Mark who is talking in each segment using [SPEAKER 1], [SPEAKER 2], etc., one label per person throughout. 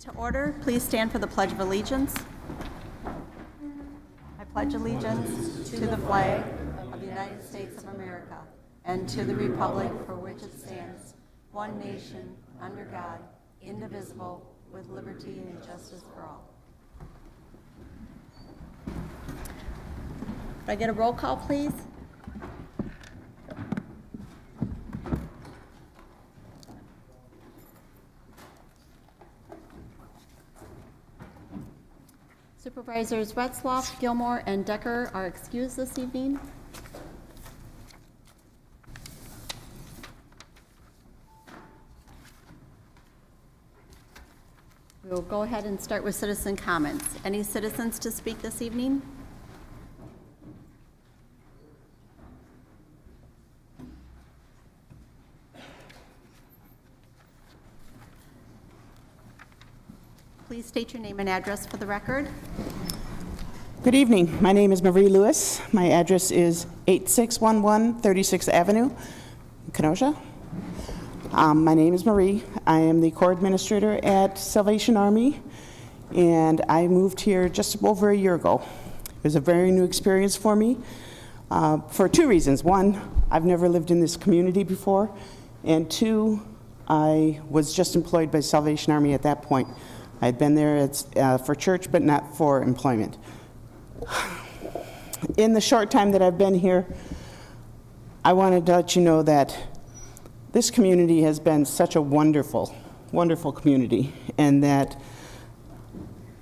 [SPEAKER 1] To order, please stand for the Pledge of Allegiance. I pledge allegiance to the flag of the United States of America and to the republic for which it stands, one nation, under God, indivisible, with liberty and justice for all. Could I get a roll call, please? Supervisors Retzloff, Gilmore, and Decker are excused this evening. We will go ahead and start with citizen comments. Any citizens to speak this evening? Please state your name and address for the record.
[SPEAKER 2] Good evening. My name is Marie Lewis. My address is 8611 36th Avenue, Kenosha. My name is Marie. I am the Corps Administrator at Salvation Army, and I moved here just over a year ago. It was a very new experience for me for two reasons. One, I've never lived in this community before, and two, I was just employed by Salvation Army at that point. I'd been there for church, but not for employment. In the short time that I've been here, I wanted to let you know that this community has been such a wonderful, wonderful community, and that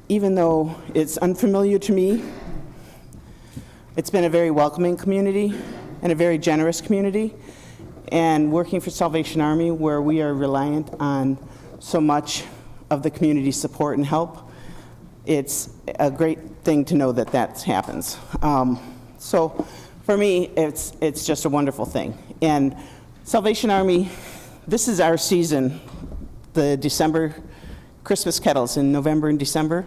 [SPEAKER 2] even though it's unfamiliar to me, it's been a very welcoming community and a very generous community. And working for Salvation Army, where we are reliant on so much of the community support and help, it's a great thing to know that that happens. So for me, it's just a wonderful thing. And Salvation Army, this is our season, the December Christmas kettles in November and December.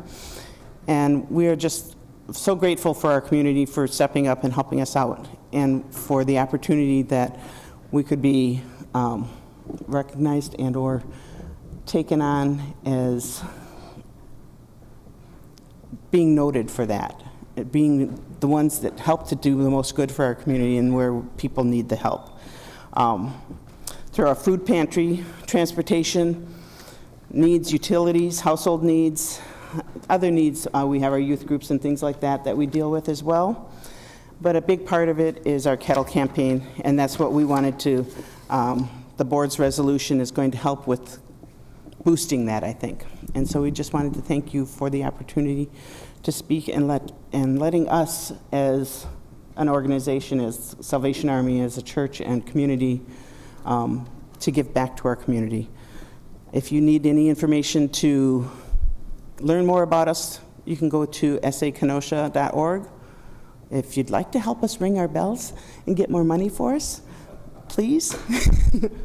[SPEAKER 2] And we are just so grateful for our community for stepping up and helping us out, and for the opportunity that we could be recognized and or taken on as being noted for that, being the ones that help to do the most good for our community and where people need the help. Through our food pantry, transportation needs, utilities, household needs, other needs, we have our youth groups and things like that we deal with as well. But a big part of it is our kettle campaign, and that's what we wanted to, the board's resolution is going to help with boosting that, I think. And so we just wanted to thank you for the opportunity to speak and letting us as an organization, as Salvation Army, as a church and community, to give back to our community. If you need any information to learn more about us, you can go to sakenosha.org. If you'd like to help us ring our bells and get more money for us, please.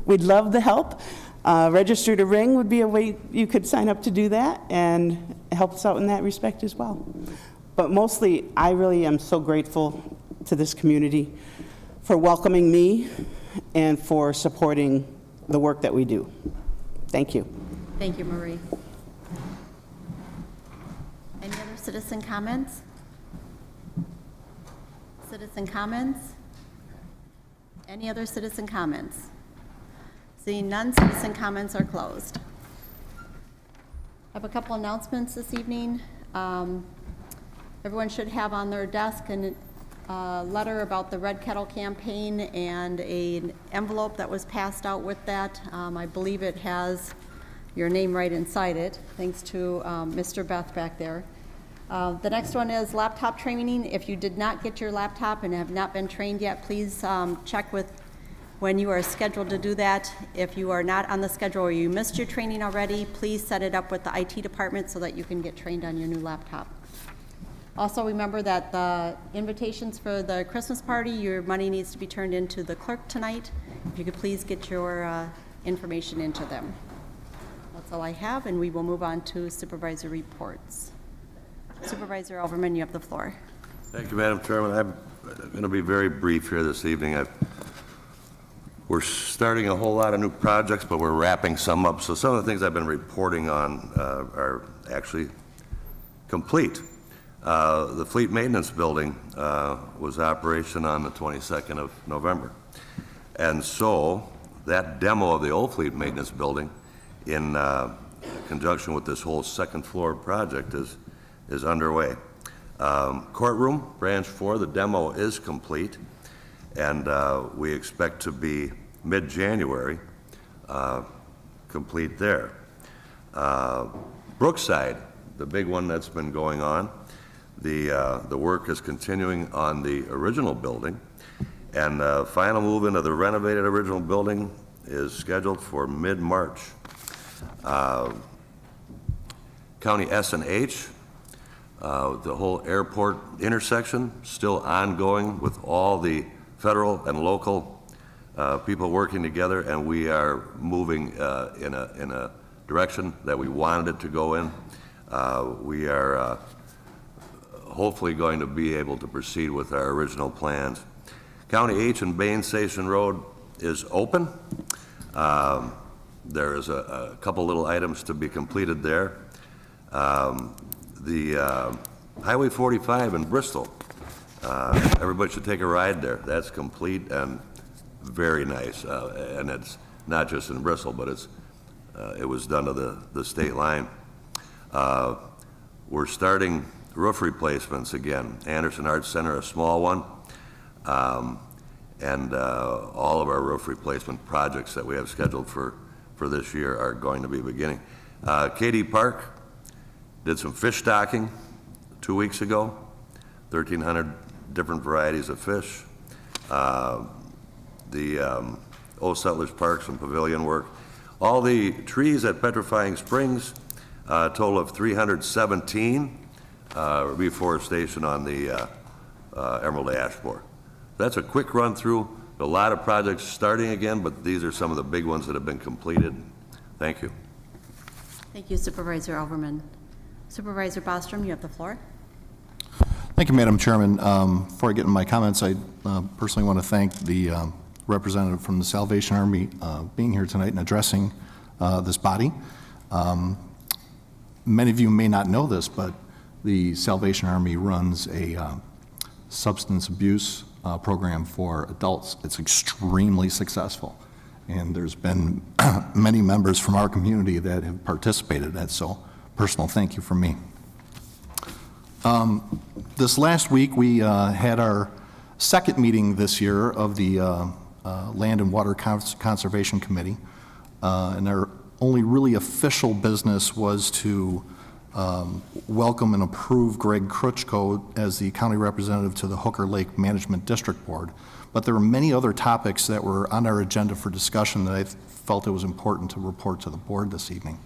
[SPEAKER 2] We'd love the help. Register to ring would be a way you could sign up to do that and help us out in that respect as well. But mostly, I really am so grateful to this community for welcoming me and for supporting the work that we do. Thank you.
[SPEAKER 1] Thank you, Marie. Any other citizen comments? Citizen comments? Any other citizen comments? Seeing none, citizen comments are closed. I have a couple announcements this evening. Everyone should have on their desk a letter about the Red Kettle campaign and an envelope that was passed out with that. I believe it has your name right inside it, thanks to Mr. Beth back there. The next one is laptop training. If you did not get your laptop and have not been trained yet, please check with when you are scheduled to do that. If you are not on the schedule or you missed your training already, please set it up with the IT department so that you can get trained on your new laptop. Also remember that the invitations for the Christmas party, your money needs to be turned into the clerk tonight. If you could please get your information into them. That's all I have, and we will move on to supervisor reports. Supervisor Overman, you have the floor.
[SPEAKER 3] Thank you, Madam Chairman. I'm going to be very brief here this evening. We're starting a whole lot of new projects, but we're wrapping some up. So some of the things I've been reporting on are actually complete. The fleet maintenance building was operation on the 22nd of November. And so that demo of the old fleet maintenance building in conjunction with this whole second floor project is underway. Courtroom, branch 4, the demo is complete, and we expect to be mid-January complete there. Brookside, the big one that's been going on, the work is continuing on the original building, and final move into the renovated original building is scheduled for mid-March. County S&H, the whole airport intersection, still ongoing with all the federal and local people working together, and we are moving in a direction that we wanted it to go in. We are hopefully going to be able to proceed with our original plans. County H and Bain Station Road is open. There is a couple little items to be completed there. The Highway 45 in Bristol, everybody should take a ride there. That's complete and very nice. And it's not just in Bristol, but it was done to the state line. We're starting roof replacements again. Anderson Arts Center, a small one. And all of our roof replacement projects that we have scheduled for this year are going to be beginning. Katy Park did some fish stocking 2 weeks ago, 1,300 different varieties of fish. The Old Settlers Park, some pavilion work. All the trees at Petrifying Springs, a total of 317, reforestation on the Emerald Ash Borer. That's a quick run through. A lot of projects starting again, but these are some of the big ones that have been completed. Thank you.
[SPEAKER 1] Thank you, Supervisor Overman. Supervisor Bostrom, you have the floor.
[SPEAKER 4] Thank you, Madam Chairman. Before I get into my comments, I personally want to thank the representative from the Salvation Army being here tonight and addressing this body. Many of you may not know this, but the Salvation Army runs a substance abuse program for adults. It's extremely successful, and there's been many members from our community that have participated in that, so personal thank you from me. This last week we had our second meeting this year of the Land and Water Conservation Committee, and our only really official business was to welcome and approve Greg Krutchko as the county representative to the Hooker Lake Management District Board. But there were many other topics that were on our agenda for discussion that I felt it was important to report to the board this evening.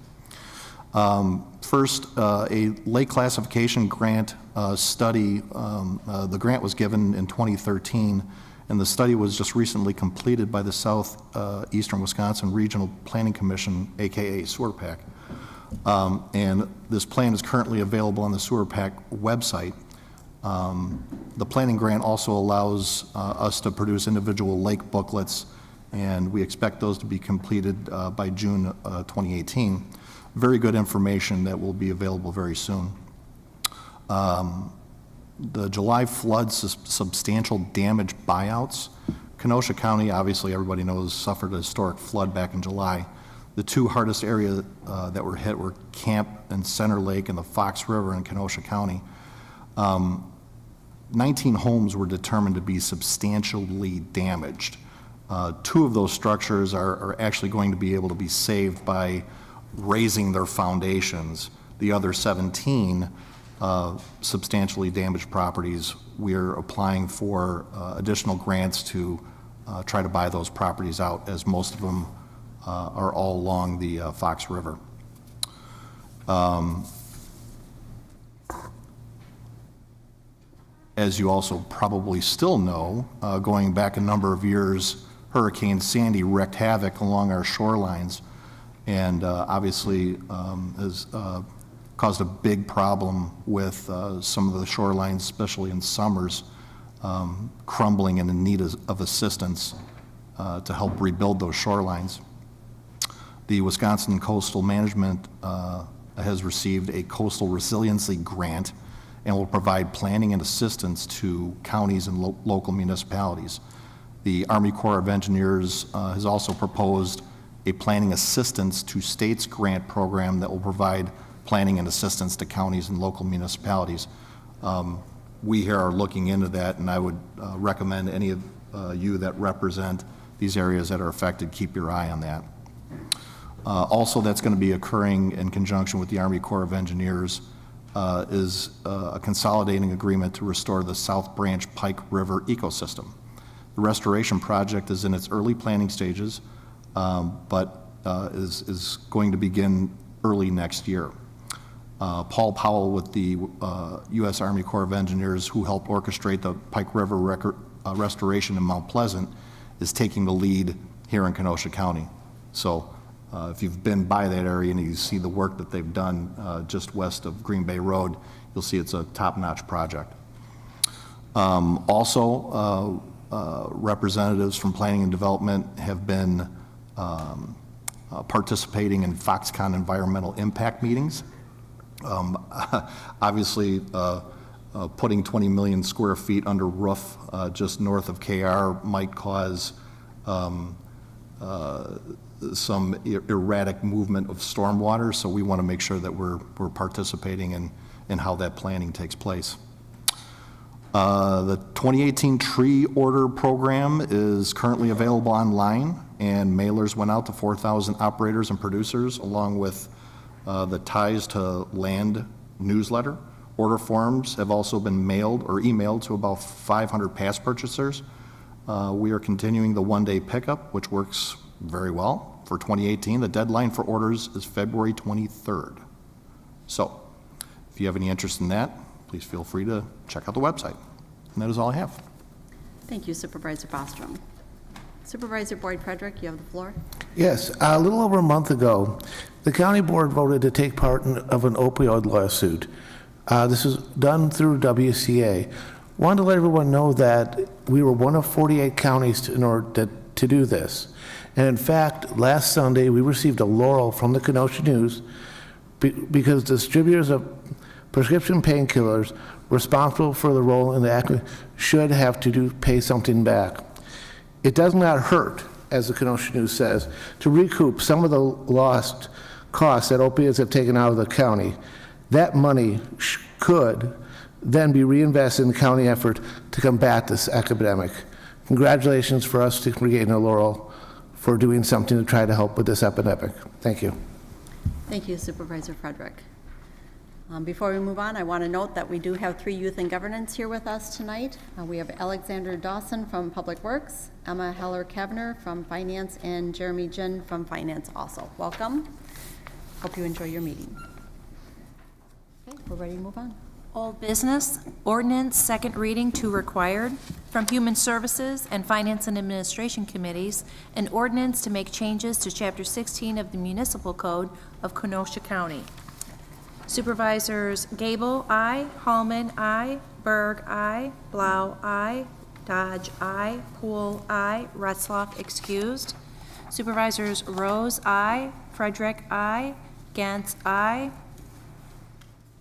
[SPEAKER 4] First, a lake classification grant study. The grant was given in 2013, and the study was just recently completed by the Southeastern Wisconsin Regional Planning Commission, aka SEWRPAC. And this plan is currently available on the SEWRPAC website. The planning grant also allows us to produce individual lake booklets, and we expect those to be completed by June 2018. Very good information that will be available very soon. The July floods, substantial damage buyouts. Kenosha County, obviously everybody knows, suffered a historic flood back in July. The two hardest areas that were hit were Camp and Center Lake and the Fox River in Kenosha County. 19 homes were determined to be substantially damaged. 2 of those structures are actually going to be able to be saved by raising their foundations. The other 17 substantially damaged properties, we're applying for additional grants to try to buy those properties out, as most of them are all along the Fox River. As you also probably still know, going back a number of years, Hurricane Sandy wreaked havoc along our shorelines, and obviously has caused a big problem with some of the shorelines, especially in summers, crumbling and in need of assistance. to help rebuild those shorelines. The Wisconsin Coastal Management has received a coastal resiliency grant and will provide planning and assistance to counties and local municipalities. The Army Corps of Engineers has also proposed a planning assistance to states grant program that will provide planning and assistance to counties and local municipalities. We here are looking into that, and I would recommend any of you that represent these areas that are affected, keep your eye on that. Also, that's going to be occurring in conjunction with the Army Corps of Engineers is a consolidating agreement to restore the South Branch Pike River ecosystem. The restoration project is in its early planning stages, but is going to begin early next year. Paul Powell with the U.S. Army Corps of Engineers, who helped orchestrate the Pike River restoration in Mount Pleasant, is taking the lead here in Kenosha County. So if you've been by that area and you see the work that they've done just west of Green Bay Road, you'll see it's a top-notch project. Also, representatives from planning and development have been participating in Foxconn environmental impact meetings. Obviously, putting 20 million square feet under roof just north of KR might cause some erratic movement of stormwater, so we want to make sure that we're participating in how that planning takes place. The 2018 tree order program is currently available online, and mailers went out to 4,000 operators and producers, along with the Ties to Land newsletter. Order forms have also been mailed or emailed to about 500 past purchasers. We are continuing the one-day pickup, which works very well for 2018. The deadline for orders is February 23rd. So if you have any interest in that, please feel free to check out the website. And that is all I have.
[SPEAKER 1] Thank you, Supervisor Bostrom. Supervisor Boyd Frederick, you have the floor.
[SPEAKER 5] Yes, a little over a month ago, the county board voted to take part of an opioid lawsuit. This was done through WCA. Wanted to let everyone know that we were one of 48 counties in order to do this. And in fact, last Sunday, we received a laurel from the Kenosha News because distributors of prescription painkillers responsible for the role in the act should have to pay something back. It does not hurt, as the Kenosha News says, to recoup some of the lost costs that opiates have taken out of the county. That money could then be reinvested in the county effort to combat this epidemic. Congratulations for us to regain a laurel for doing something to try to help with this epidemic. Thank you.
[SPEAKER 1] Thank you, Supervisor Frederick. Before we move on, I want to note that we do have 3 youth in governance here with us tonight. We have Alexander Dawson from Public Works, Emma Heller-Kavner from Finance, and Jeremy Jin from Finance also. Welcome. Hope you enjoy your meeting. Okay, we're ready to move on.
[SPEAKER 6] Old business, ordinance, second reading, 2 required. From Human Services and Finance and Administration Committees, an ordinance to make changes to Chapter 16 of the Municipal Code of Kenosha County. Supervisors Gable, aye. Hallman, aye. Berg, aye. Blau, aye. Dodge, aye. Poole, aye. Retzloff, excused. Supervisors Rose, aye. Frederick, aye. Gantz, aye.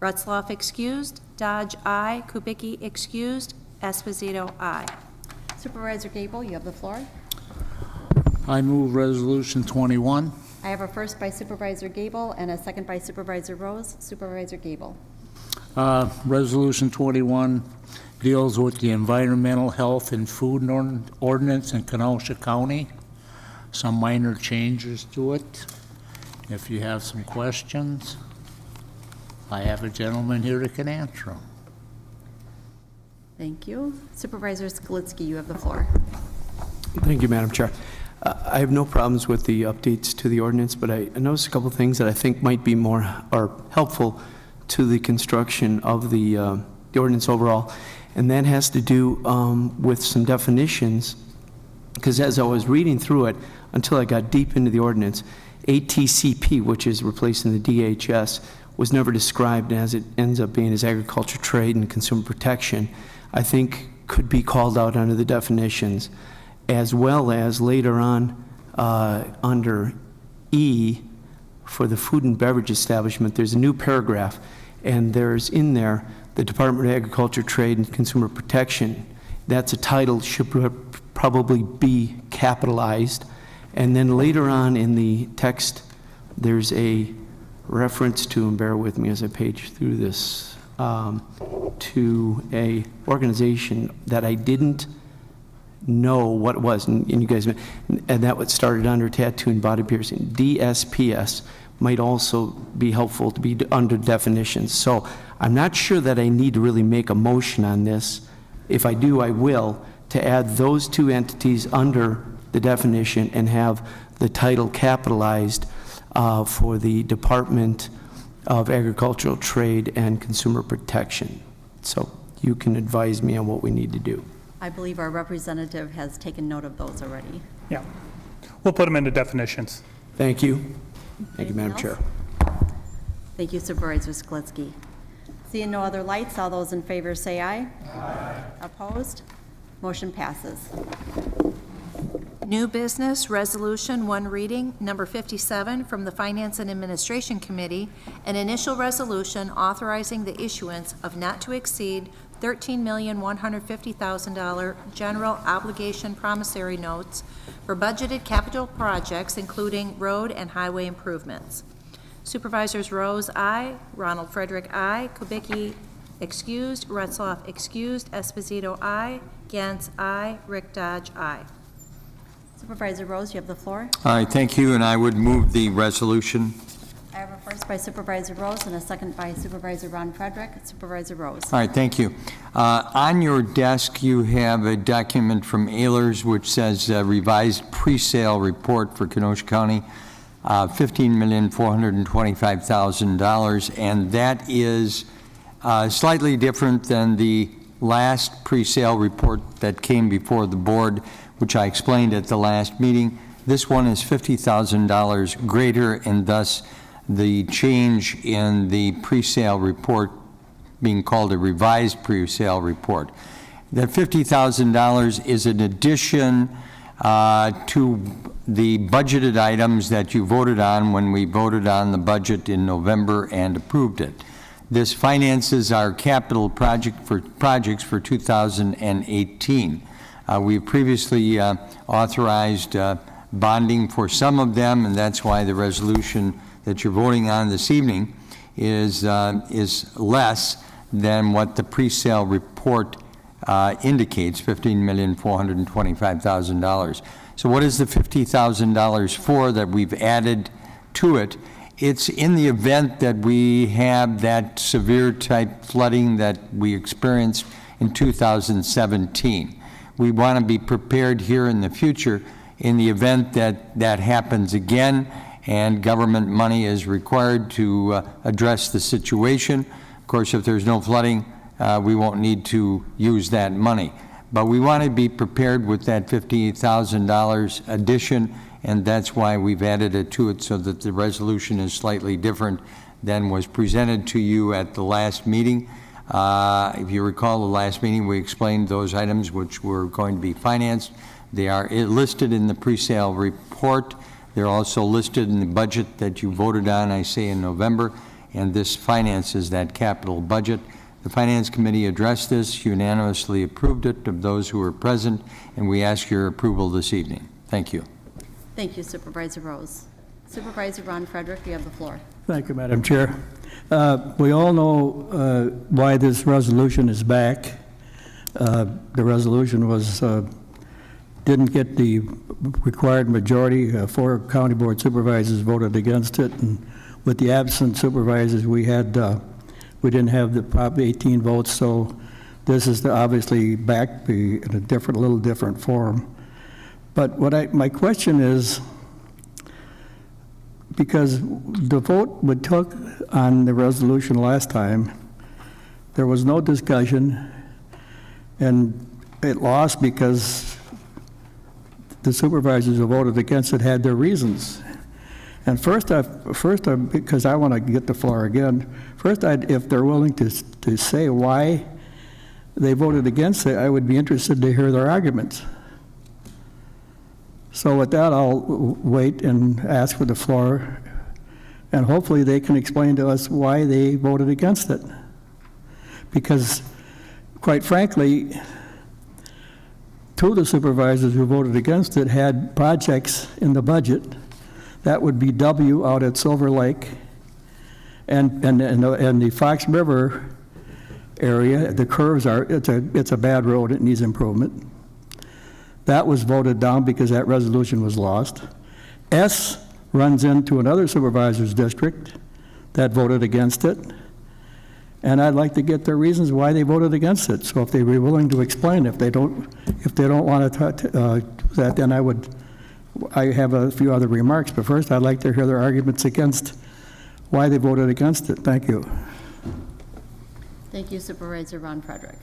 [SPEAKER 6] Retzloff, excused. Dodge, aye. Kubicki, excused. Esposito, aye.
[SPEAKER 1] Supervisor Gable, you have the floor.
[SPEAKER 7] I move Resolution 21.
[SPEAKER 1] I have a first by Supervisor Gable and a second by Supervisor Rose. Supervisor Gable.
[SPEAKER 7] Resolution 21 deals with the environmental health and food ordinance in Kenosha County. Some minor changes to it. If you have some questions, I have a gentleman here that can answer them.
[SPEAKER 1] Thank you. Supervisor Skalitsky, you have the floor.
[SPEAKER 8] Thank you, Madam Chair. I have no problems with the updates to the ordinance, but I noticed a couple things that I think might be more or helpful to the construction of the ordinance overall, and that has to do with some definitions, because as I was reading through it, until I got deep into the ordinance, ATCP, which is replacing the DHS, was never described as it ends up being as agriculture, trade, and consumer protection. I think could be called out under the definitions. as well as later on under E, for the food and beverage establishment, there's a new paragraph, and there's in there the Department of Agriculture, Trade, and Consumer Protection. That's a title, should probably be capitalized. And then later on in the text, there's a reference to, and bear with me as I page through this, to a organization that I didn't know what it was, and you guys, and that what started under tattoo and body piercing. DSPS might also be helpful to be under definitions. So I'm not sure that I need to really make a motion on this. If I do, I will, to add those two entities under the definition and have the title capitalized for the Department of Agricultural Trade and Consumer Protection. So you can advise me on what we need to do.
[SPEAKER 1] I believe our representative has taken note of those already.
[SPEAKER 9] Yeah. We'll put them into definitions.
[SPEAKER 8] Thank you. Thank you, Madam
[SPEAKER 1] Anything
[SPEAKER 8] Chair.
[SPEAKER 1] else? Thank you, Supervisor Skletsky. Seeing no other lights, all those in favor say aye. Aye. Opposed? Motion passes.
[SPEAKER 6] New business, resolution, one reading, number 57, from the Finance and Administration Committee, an initial resolution authorizing the issuance of not to exceed $13,150,000 general obligation promissory notes for budgeted capital projects, including road and highway improvements. Supervisors Rose, aye. Ronald Frederick, aye. Kubicki, excused. Retzloff, excused. Esposito, aye. Gantz, aye. Rick Dodge, aye.
[SPEAKER 1] Supervisor Rose, you have the floor.
[SPEAKER 10] All right, thank you, and I would move the resolution.
[SPEAKER 1] I have a first by Supervisor Rose and a second by Supervisor Ron Frederick. Supervisor Rose.
[SPEAKER 10] All right, thank you. On your desk, you have a document from Ehlers which says revised pre-sale report for Kenosha County, $15,425,000, and that is slightly different than the last pre-sale report that came before the board, which I explained at the last meeting. This one is $50,000 greater, and thus the change in the pre-sale report being called a revised pre-sale report. That $50,000 is an addition to the budgeted items that you voted on when we voted on the budget in November and approved it. This finances our capital projects for 2018. We've previously authorized bonding for some of them, and that's why the resolution that you're voting on this evening is less than what the pre-sale report indicates, $15,425,000. So what is the $50,000 for that we've added to it? It's in the event that we have that severe type flooding that we experienced in 2017. We want to be prepared here in the future in the event that that happens again and government money is required to address the situation. Of course, if there's no flooding, we won't need to use that money. But we want to be prepared with that $58,000 addition, and that's why we've added it to it so that the resolution is slightly different than was presented to you at the last meeting. If you recall the last meeting, we explained those items which were going to be financed. They are listed in the pre-sale report. They're also listed in the budget that you voted on, I say, in November, and this finances that capital budget. The Finance Committee addressed this, unanimously approved it of those who were present, and we ask your approval this evening. Thank you.
[SPEAKER 1] Thank you, Supervisor Rose. Supervisor Ron Frederick, you have the floor.
[SPEAKER 11] Thank you, Madam Chair. We all know why this resolution is back. The resolution was didn't get the required majority. 4 county board supervisors voted against it, and with the absent supervisors, we didn't have the proper 18 votes. So this is obviously back in a little different form. But my question is, because the vote we took on the resolution last time, there was no discussion, and it lost because the supervisors who voted against it had their reasons. And first, because I want to get the floor again, if they're willing to say why they voted against it, I would be interested to hear their arguments. So with that, I'll wait and ask for the floor, and hopefully they can explain to us why they voted against it. Because, quite frankly, two of the supervisors who voted against it had projects in the budget. That would be W out at Silver Lake, and the Fox River area, the curves are, it's a bad road, it needs improvement. That was voted down because that resolution was lost. S runs into another supervisor's district that voted against it, and I'd like to get their reasons why they voted against it. So if they were willing to explain, if they don't want to do that, then I have a few other remarks. But first, I'd like to hear their arguments against why they voted against it. Thank you.
[SPEAKER 1] Thank you, Supervisor Ron Frederick.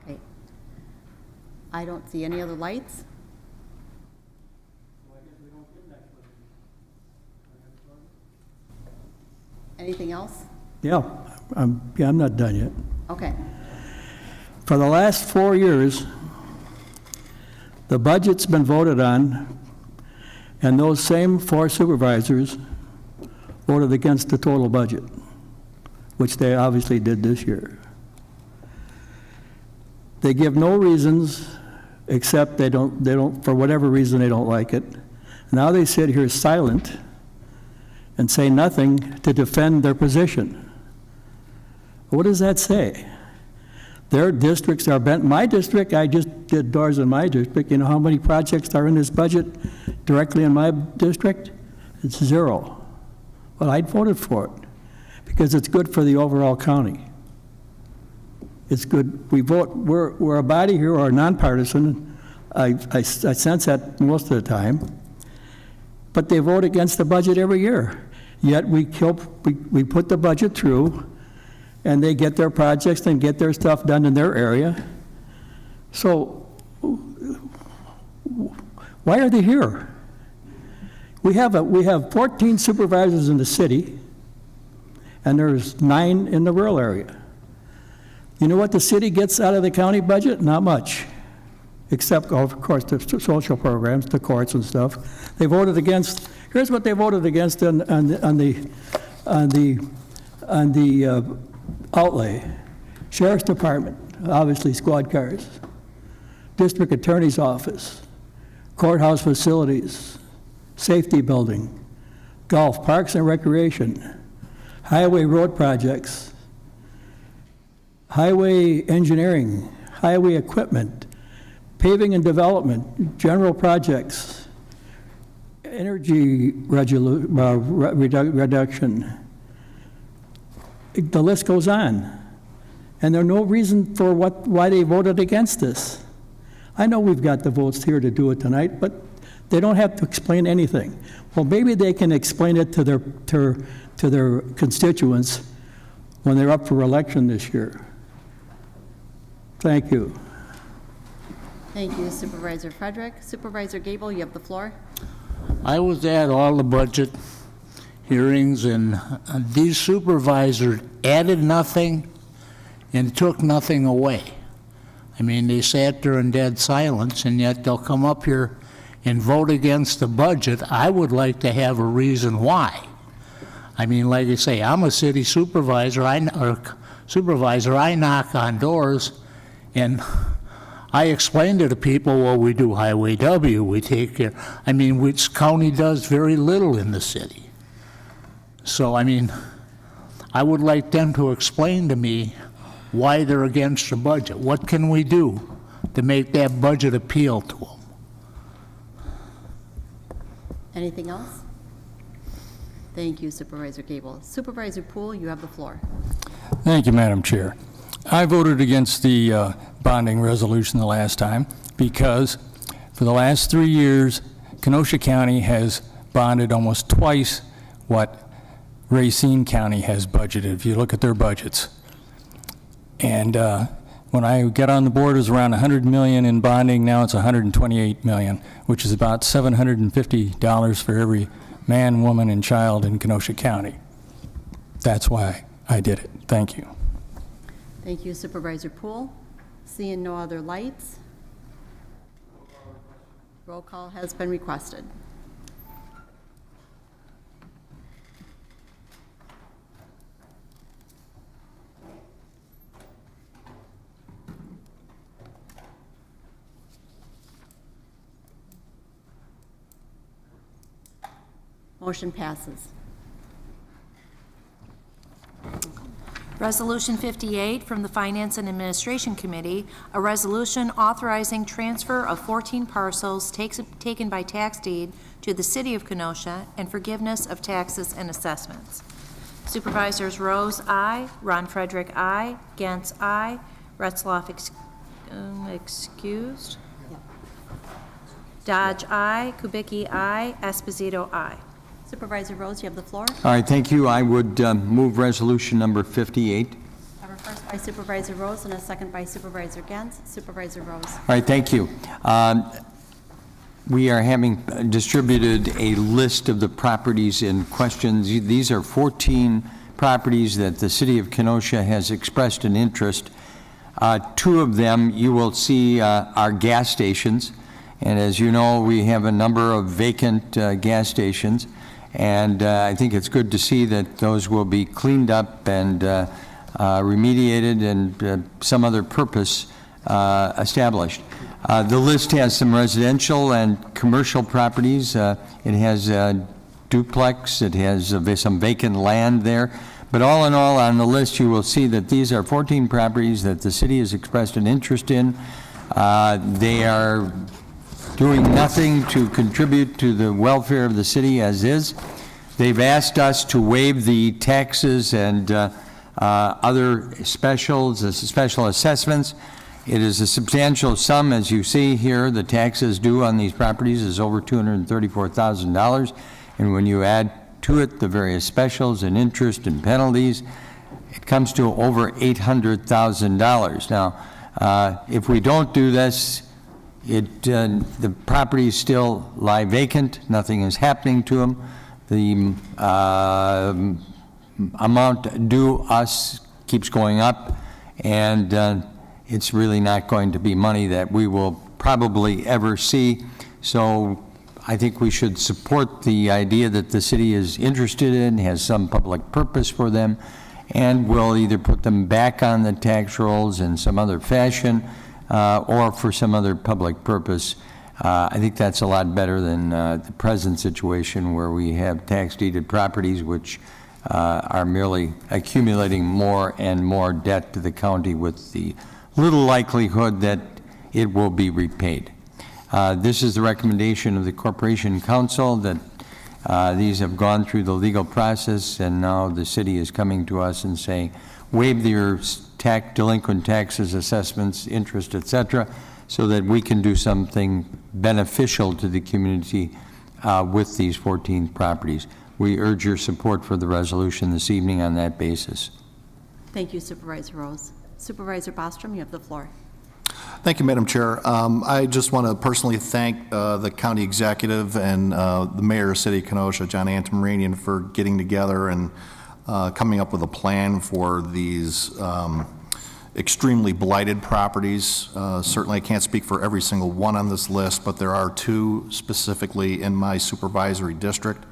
[SPEAKER 1] Okay. I don't see any other lights. Anything else?
[SPEAKER 11] Yeah, I'm not done yet.
[SPEAKER 1] Okay.
[SPEAKER 11] For the last 4 years, the budget's been voted on, and those same 4 supervisors voted against the total budget, which they obviously did this year. They give no reasons except they don't, for whatever reason, they don't like it. Now they sit here silent and say nothing to defend their position. What does that say? Their districts are bent. My district, I just did doors in my district. You know how many projects are in this budget directly in my district? It's 0. Well, I voted for it because it's good for the overall county. It's good. We vote. We're a body here, or nonpartisan. I sense that most of the time. But they vote against the budget every year. Yet we put the budget through, and they get their projects and get their stuff done in their area. So why are they here? We have 14 supervisors in the city, and there's 9 in the rural area. You know what the city gets out of the county budget? Not much, except, of course, the social programs, the courts and stuff. They voted against. Here's what they voted against on the outlay. Sheriff's Department, obviously squad cars. District Attorney's Office, courthouse facilities, safety building, golf, parks and recreation, highway road projects, highway engineering, highway equipment, paving and development, general projects, energy reduction. The list goes on. And there's no reason for why they voted against this. I know we've got the votes here to do it tonight, but they don't have to explain anything. Well, maybe they can explain it to their constituents when they're up for election this year. Thank you.
[SPEAKER 1] Thank you, Supervisor Frederick. Supervisor Gable, you have the floor.
[SPEAKER 7] I was at all the budget hearings, and these supervisors added nothing and took nothing away. I mean, they sat there in dead silence, and yet they'll come up here and vote against the budget. I would like to have a reason why. I mean, like I say, I'm a city supervisor, I knock on doors, and I explain to the people, well, we do Highway W, we take care. I mean, which county does very little in the city. So, I mean, I would like them to explain to me why they're against the budget. What can we do to make that budget appeal to them?
[SPEAKER 1] Anything else? Thank you, Supervisor Gable. Supervisor Poole, you have the floor.
[SPEAKER 12] Thank you, Madam Chair. I voted against the bonding resolution the last time because for the last 3 years, Kenosha County has bonded almost twice what Racine County has budgeted, if you look at their budgets. And when I got on the board, it was around $100 million in bonding. Now it's $128 million, which is about $750 for every man, woman, and child in Kenosha County. That's why I did it. Thank you.
[SPEAKER 1] Thank you, Supervisor Poole. Seeing no other lights, Roll call has been requested. Motion passes.
[SPEAKER 6] Resolution 58 from the Finance and Administration Committee, a resolution authorizing transfer of 14 parcels taken by tax deed to the City of Kenosha and forgiveness of taxes and assessments. Supervisors Rose, aye. Ron Frederick, aye. Gantz, aye. Retzloff, excused. Dodge, aye. Kubicki, aye. Esposito, aye.
[SPEAKER 1] Supervisor Rose, you have the floor.
[SPEAKER 10] All right, thank you. I would move resolution number 58.
[SPEAKER 1] I have a first by Supervisor Rose and a second by Supervisor Gantz. Supervisor Rose.
[SPEAKER 10] All right, thank you. We are having distributed a list of the properties in question. These are 14 properties that the City of Kenosha has expressed an interest. Two of them you will see are gas stations. And as you know, we have a number of vacant gas stations. And I think it's good to see that those will be cleaned up and remediated and some other purpose established. The list has some residential and commercial properties. It has duplex. It has some vacant land there. But all in all, on the list, you will see that these are 14 properties that the city has expressed an interest in. They are doing nothing to contribute to the welfare of the city as is. They've asked us to waive the taxes and other special assessments. It is a substantial sum, as you see here. The taxes due on these properties is over $234,000. And when you add to it the various specials and interest and penalties, it comes to over $800,000. Now, if we don't do this, the properties still lie vacant. Nothing is happening to them. The amount due us keeps going up, and it's really not going to be money that we will probably ever see. So I think we should support the idea that the city is interested in, has some public purpose for them, and will either put them back on the tax rolls in some other fashion or for some other public purpose. I think that's a lot better than the present situation where we have tax deeded properties which are merely accumulating more and more debt to the county with the little likelihood that it will be repaid. This is the recommendation of the Corporation Council that these have gone through the legal process, and now the city is coming to us and saying, waive your delinquent taxes, assessments, interest, etc., so that we can do something beneficial to the community with these 14 properties. We urge your support for the resolution this evening on that basis.
[SPEAKER 1] Thank you, Supervisor Rose. Supervisor Bostrom, you have the floor.
[SPEAKER 4] Thank you, Madam Chair. I just want to personally thank the county executive and the mayor of City of Kenosha, John Antamarinian, for getting together and coming up with a plan for these extremely blighted properties. Certainly I can't speak for every single one on this list, but there are two specifically in my supervisory district,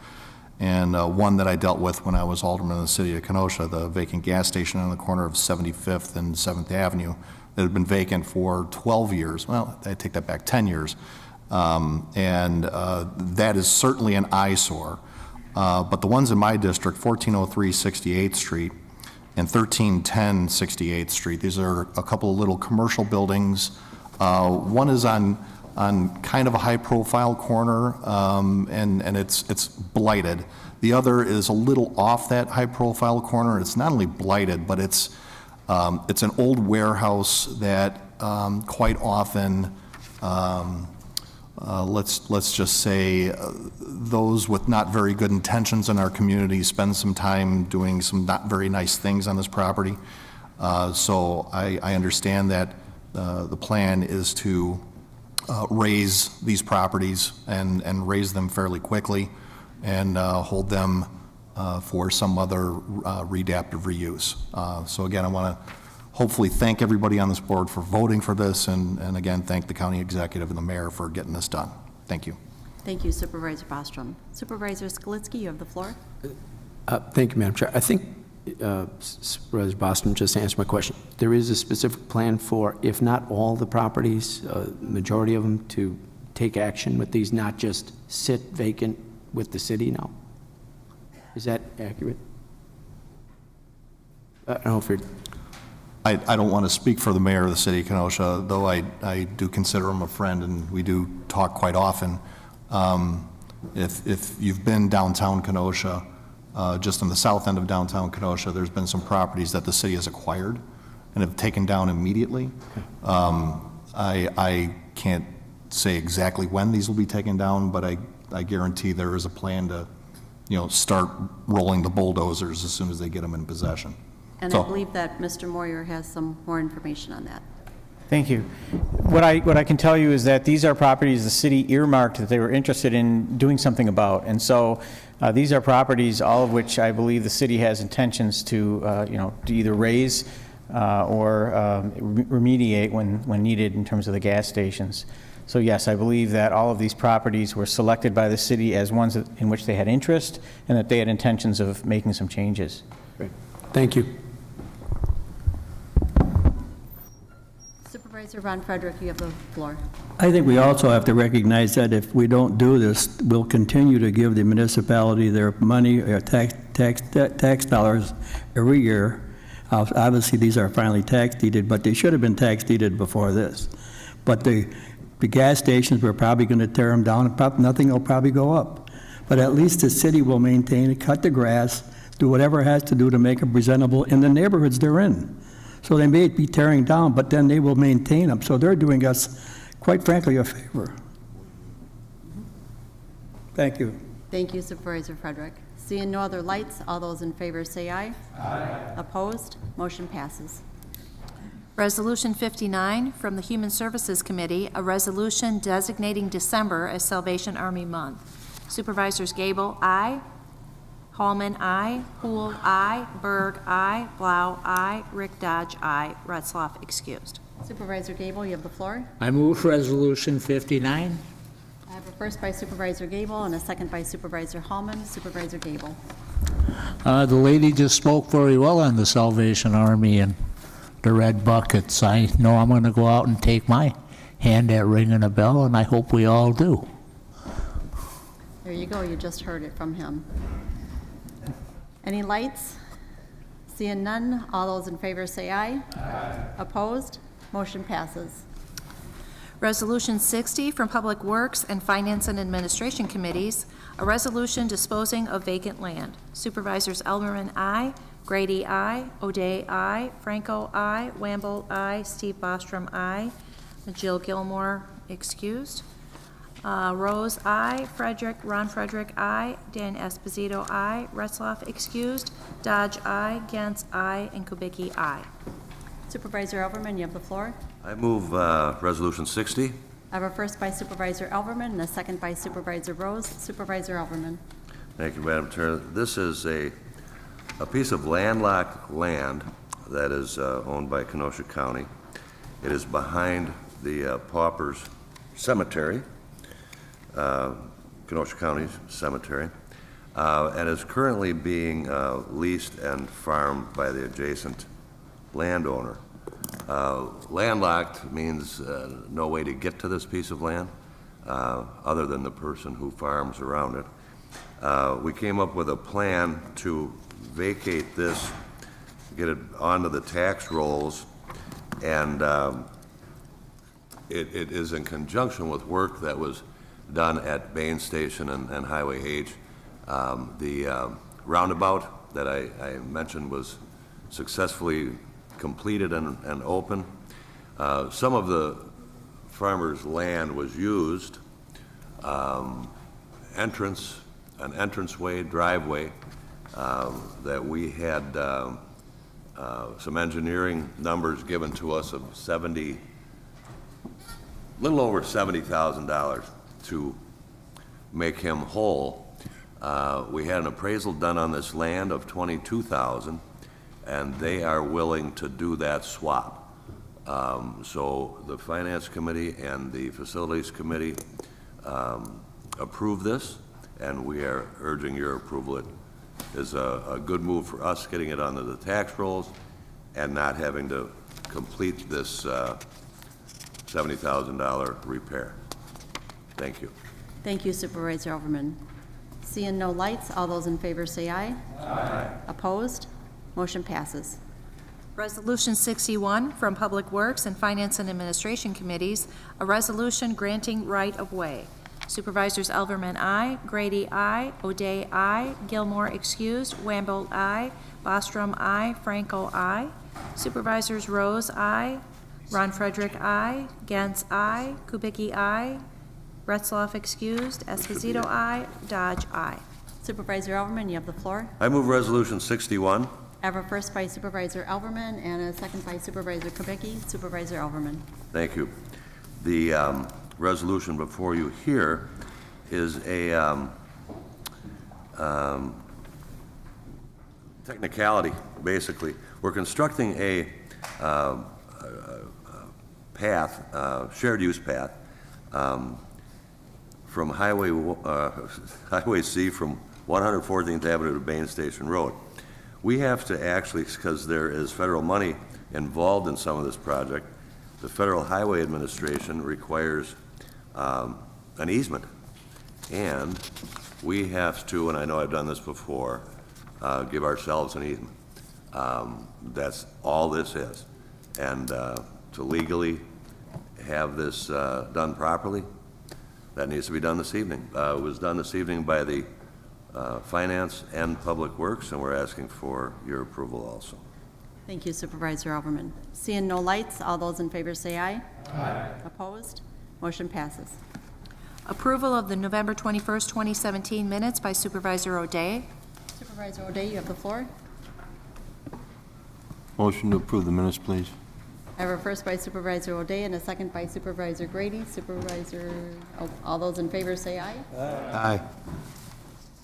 [SPEAKER 4] and one that I dealt with when I was alderman in the City of Kenosha, the vacant gas station on the corner of 75th and 7th Avenue that had been vacant for 12 years. Well, I take that back, 10 years. That is certainly an eyesore. But the ones in my district, 1403 68th Street and 1310 68th Street, these are a couple of little commercial buildings. One is on kind of a high-profile corner, and it's blighted. The other is a little off that high-profile corner. It's not only blighted, but it's an old warehouse that quite often, let's just say, those with not very good intentions in our community spend some time doing some not very nice things on this property. So I understand that the plan is to raise these properties and raise them fairly quickly and hold them for some other readaptive reuse. So again, I want to hopefully thank everybody on this board for voting for this, and again, thank the county executive and the mayor for getting this done. Thank you.
[SPEAKER 1] Thank you, Supervisor Bostrom. Supervisor Skalitsky, you have the floor.
[SPEAKER 8] Thank you, Madam Chair. I think Supervisor Boston just answered my question. There is a specific plan for, if not all the properties, majority of them, to take action with these, not just sit vacant with the city now? Is that accurate? I don't know if you're...
[SPEAKER 4] I don't want to speak for the mayor of the city of Kenosha, though I do consider him a friend, and we do talk quite often. If you've been downtown Kenosha, just on the south end of downtown Kenosha, there's been some properties that the city has acquired and have taken down immediately. I can't say exactly when these will be taken down, but I guarantee there is a plan to, start rolling the bulldozers as soon as they get them in possession.
[SPEAKER 1] And I believe that Mr. Moyer has some more information on that.
[SPEAKER 13] Thank you. What I can tell you is that these are properties the city earmarked that they were interested in doing something about. And so these are properties, all of which I believe the city has intentions to, to either raise or remediate when needed in terms of the gas stations. So yes, I believe that all of these properties were selected by the city as ones in which they had interest and that they had intentions of making some changes.
[SPEAKER 8] Great. Thank you.
[SPEAKER 1] Supervisor Ron Frederick, you have the floor.
[SPEAKER 11] I think we also have to recognize that if we don't do this, we'll continue to give the municipality their money, tax dollars every year. Obviously, these are finally tax deeded, but they should have been tax deeded before this. But the gas stations, we're probably going to tear them down, and nothing will probably go up. But at least the city will maintain it, cut the grass, do whatever it has to do to make them presentable in the neighborhoods they're in. So they may be tearing down, but then they will maintain them. So they're doing us, quite frankly, a favor. Thank you.
[SPEAKER 1] Thank you, Supervisor Frederick. Seeing no other lights, all those in favor say aye. Aye. Opposed? Motion passes.
[SPEAKER 6] Resolution 59 from the Human Services Committee, a resolution designating December as Salvation Army Month. Supervisors Gable, aye. Hallman, aye. Poole, aye. Berg, aye. Blau, aye. Rick Dodge, aye. Retzloff, excused.
[SPEAKER 1] Supervisor Gable, you have the floor.
[SPEAKER 7] I move Resolution 59.
[SPEAKER 1] I have a first by Supervisor Gable and a second by Supervisor Hallman. Supervisor Gable.
[SPEAKER 7] The lady just spoke very well on the Salvation Army and the red buckets. I know I'm going to go out and take my hand at ringing a bell, and I hope we all do.
[SPEAKER 1] There you go. You just heard it from him. Any lights? Seeing none, all those in favor say aye. Aye. Opposed? Motion passes.
[SPEAKER 6] Resolution 60 from Public Works and Finance and Administration Committees, a resolution disposing of vacant land. Supervisors Elmerman, aye. Grady, aye. O'Day, aye. Franco, aye. Wamble, aye. Steve Bostrom, aye. Jill Gilmore, excused. Rose, aye. Ron Frederick, aye. Dan Esposito, aye. Retzloff, excused. Dodge, aye. Gantz, aye. And Kubicki, aye.
[SPEAKER 1] Supervisor Elverman, you have the floor.
[SPEAKER 3] I move Resolution 60.
[SPEAKER 1] I have a first by Supervisor Elverman and a second by Supervisor Rose. Supervisor Elverman.
[SPEAKER 3] Thank you, Madam Chair. This is a piece of landlocked land that is owned by Kenosha County. It is behind the Paupers Cemetery, Kenosha County Cemetery, and is currently being leased and farmed by the adjacent landowner. Landlocked means no way to get to this piece of land other than the person who farms around it. We came up with a plan to vacate this, get it onto the tax rolls, and it is in conjunction with work that was done at Bain Station and Highway H. The roundabout that I mentioned was successfully completed and open. Some of the farmers' land was used, an entranceway, driveway, that we had some engineering numbers given to us of little over $70,000 to make him whole. We had an appraisal done on this land of $22,000, and they are willing to do that swap. So the Finance Committee and the Facilities Committee approve this, and we are urging your approval. It is a good move for us, getting it onto the tax rolls and not having to complete this $70,000 repair. Thank you.
[SPEAKER 1] Thank you, Supervisor Overman. Seeing no lights, all those in favor say aye. Aye. Opposed? Motion passes.
[SPEAKER 6] Resolution 61 from Public Works and Finance and Administration Committees, a resolution granting right-of-way. Supervisors Elverman, I. Grady, I. O'Day, I. Gilmore, excused. Wamble, I. Bostrom, I. Franco, I. Supervisors Rose, I. Ron Frederick, I. Gantz, I. Kubicki, I. Retzloff, excused. Esposito, I. Dodge, I.
[SPEAKER 1] Supervisor Elverman, you have the floor.
[SPEAKER 3] I move Resolution 61.
[SPEAKER 1] I have a first by Supervisor Elverman and a second by Supervisor Kubicki. Supervisor Elverman.
[SPEAKER 3] Thank you. The resolution before you here is a technicality, basically. We're constructing a path, shared use path, from Highway C from 114th Avenue to Bain Station Road. We have to actually, because there is federal money involved in some of this project, the Federal Highway Administration requires an easement. And we have to, and I know I've done this before, give ourselves an easement. That's all this is. And to legally have this done properly, that needs to be done this evening. It was done this evening by the Finance and Public Works, and we're asking for your approval also.
[SPEAKER 1] Thank you, Supervisor Elverman. Seeing no lights, all those in favor say aye.
[SPEAKER 6] Aye.
[SPEAKER 1] Opposed? Motion passes.
[SPEAKER 6] Approval of the November 21st, 2017 minutes by Supervisor O'Day.
[SPEAKER 1] Supervisor O'Day, you have the floor.
[SPEAKER 10] Motion to approve the minutes, please.
[SPEAKER 1] I have a first by Supervisor O'Day and a second by Supervisor Grady. All those in favor say aye.
[SPEAKER 10] Aye.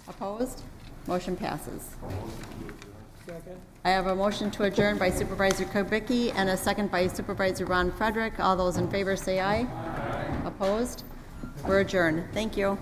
[SPEAKER 1] Opposed? Motion passes. I have a motion to adjourn by Supervisor Kubicki and a second by Supervisor Ron Frederick. All those in favor say aye. Opposed? We're adjourned. Thank you.